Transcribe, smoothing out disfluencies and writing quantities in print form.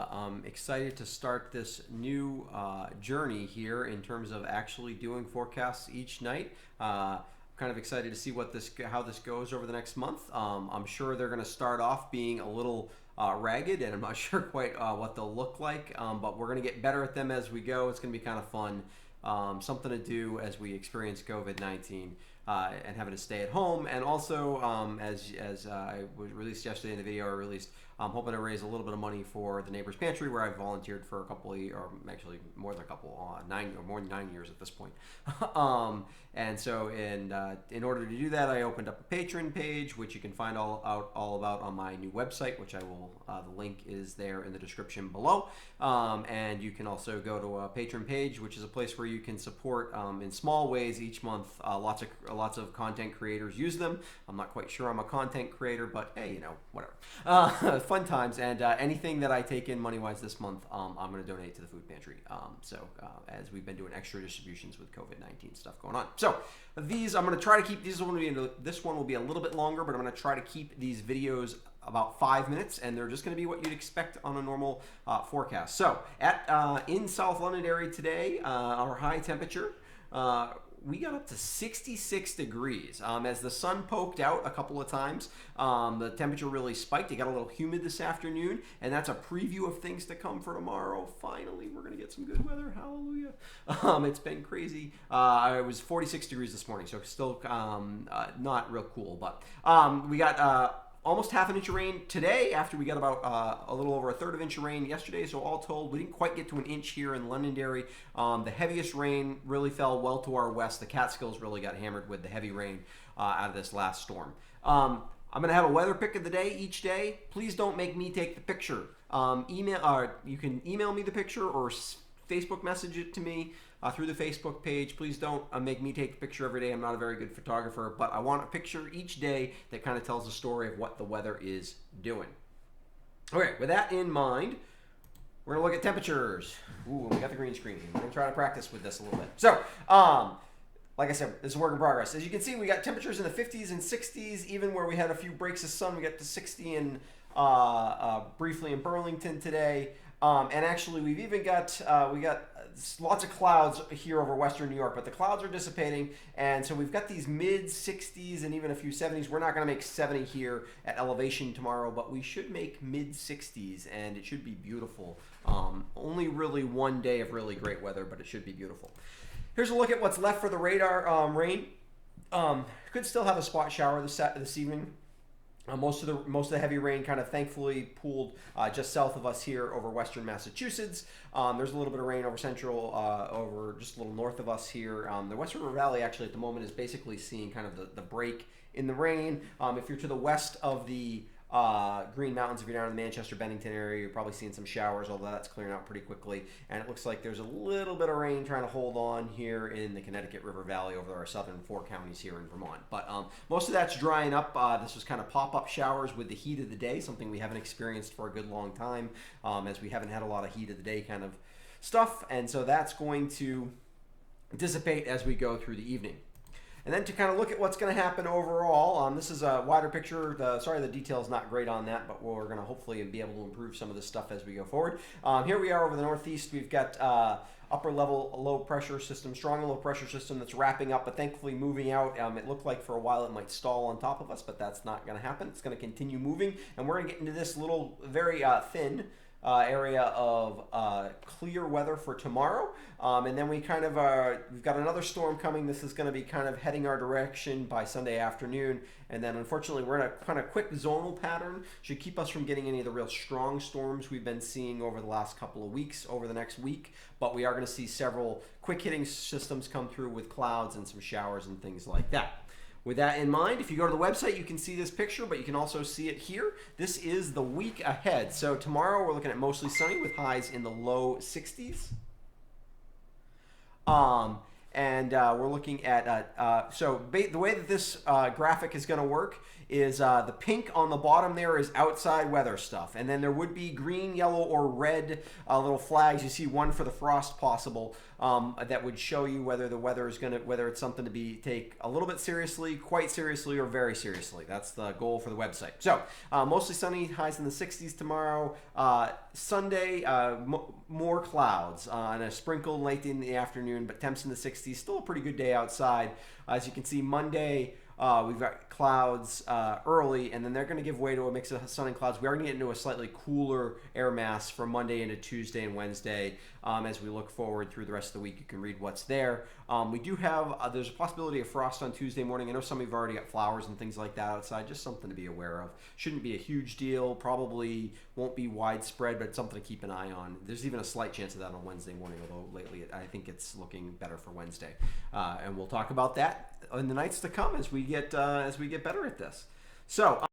I'm excited to start this new journey here in terms of actually doing forecasts each night. Kind of excited to see how this goes over the next month. I'm sure they're going to start off being a little ragged, and I'm not sure quite what they'll look like, but we're going to get better at them as we go. It's going to be kind of fun. Something to do as we experience COVID-19 and having to stay at home. And also, as I was released yesterday in the video I released, I'm hoping to raise a little bit of money for the Neighbors Pantry, where I've volunteered for a couple of, or actually more than a couple, more than 9 years at this point. And so, in order to do that, I opened up a Patreon page, which you can find all about on my new website, which I will. The link is there in the description below. And you can also go to a Patreon page, which is a place where you can support in small ways each month. Lots of content creators use them. I'm not quite sure I'm a content creator, but hey, whatever. Fun times, and anything that I take in money-wise this month, I'm going to donate to the food pantry. As we've been doing extra distributions with COVID-19 stuff going on. So these, I'm going to try to keep, this one will be a little bit longer, but I'm going to try to keep these videos about 5 minutes, and they're just going to be what you'd expect on a normal forecast. So in South Londonderry today, our high temperature, we got up to 66 degrees. As the sun poked out a couple of times, the temperature really spiked. It got a little humid this afternoon, and that's a preview of things to come for tomorrow. Finally, we're going to get some good weather. Hallelujah. It's been crazy. It was 46 degrees this morning, so still not real cool. But we got almost half an inch of rain today, after we got about a little over a third of an inch of rain yesterday. So all told, we didn't quite get to an inch here in Londonderry. The heaviest rain really fell well to our west. The Catskills really got hammered with the heavy rain out of this last storm. I'm going to have a weather pick of the day each day. Please don't make me take the picture. You can email me the picture or Facebook message it to me through the Facebook page. Please don't make me take the picture every day. I'm not a very good photographer, but I want a picture each day that kind of tells the story of what the weather is doing. Okay, with that in mind, we're going to look at temperatures. Ooh, we got the green screen. We're going to try to practice with this a little bit. So, like I said, this is a work in progress. As you can see, we got temperatures in the 50s and 60s, even where we had a few breaks of sun. We got to 60 and briefly in Burlington today. And actually, we've even got we got lots of clouds here over western New York, but the clouds are dissipating, and so we've got these mid 60s and even a few 70s. We're not going to make 70 here at elevation tomorrow, but we should make mid 60s, and it should be beautiful. Only really one day of really great weather, but it should be beautiful. Here's a look at what's left for the radar rain. Could still have a spot shower this evening. Most of the heavy rain kind of thankfully pooled just south of us here over western Massachusetts. There's a little bit of rain over central, over just a little north of us here. The West River Valley actually at the moment is basically seeing kind of the break in the rain. If you're to the west of the Green Mountains, if you're down in the Manchester-Bennington area, you're probably seeing some showers, although that's clearing out pretty quickly. And it looks like there's a little bit of rain trying to hold on here in the Connecticut River Valley over our southern 4 counties here in Vermont. But most of that's drying up. This was kind of pop-up showers with the heat of the day, something we haven't experienced for a good long time, as we haven't had a lot of heat of the day kind of stuff. And so that's going to dissipate as we go through the evening. And then to kind of look at what's going to happen overall, this is a wider picture. Sorry, the detail is not great on that, but we're going to hopefully be able to improve some of this stuff as we go forward. Here we are over the northeast. We've got upper level low pressure system, strong low pressure system that's wrapping up, but thankfully moving out. It looked like for a while it might stall on top of us, but that's not going to happen. It's going to continue moving, and we're going to get into this little very thin area of clear weather for tomorrow, and then we kind of we've got another storm coming. This is going to be kind of heading our direction by Sunday afternoon, and then unfortunately we're in a kind of quick zonal pattern. Should keep us from getting any of the real strong storms we've been seeing over the last couple of weeks over the next week, but we are going to see several quick hitting systems come through with clouds and some showers and things like that. With that in mind, if you go to the website, you can see this picture, but you can also see it here. This is the week ahead. So tomorrow we're looking at mostly sunny with highs in the low 60s. And we're looking at, the way that this graphic is going to work is the pink on the bottom there is outside weather stuff. And then there would be green, yellow, or red little flags. You see one for the frost possible that would show you whether the weather is going to, whether it's something to take a little bit seriously, quite seriously, or very seriously. That's the goal for the website. So mostly sunny, highs in the 60s tomorrow. Sunday, more clouds and a sprinkle late in the afternoon, but temps in the 60s. Still a pretty good day outside. As you can see, Monday, we've got clouds early, and then they're going to give way to a mix of sun and clouds. We are going to get into a slightly cooler air mass from Monday into Tuesday and Wednesday. As we look forward through the rest of the week, you can read what's there. We do have, there's a possibility of frost on Tuesday morning. I know some of you have already got flowers and things like that outside. Just something to be aware of. Shouldn't be a huge deal. Probably won't be widespread, but something to keep an eye on. There's even a slight chance of that on Wednesday morning, although lately I think it's looking better for Wednesday. And we'll talk about that in the nights to come as we get better at this. So.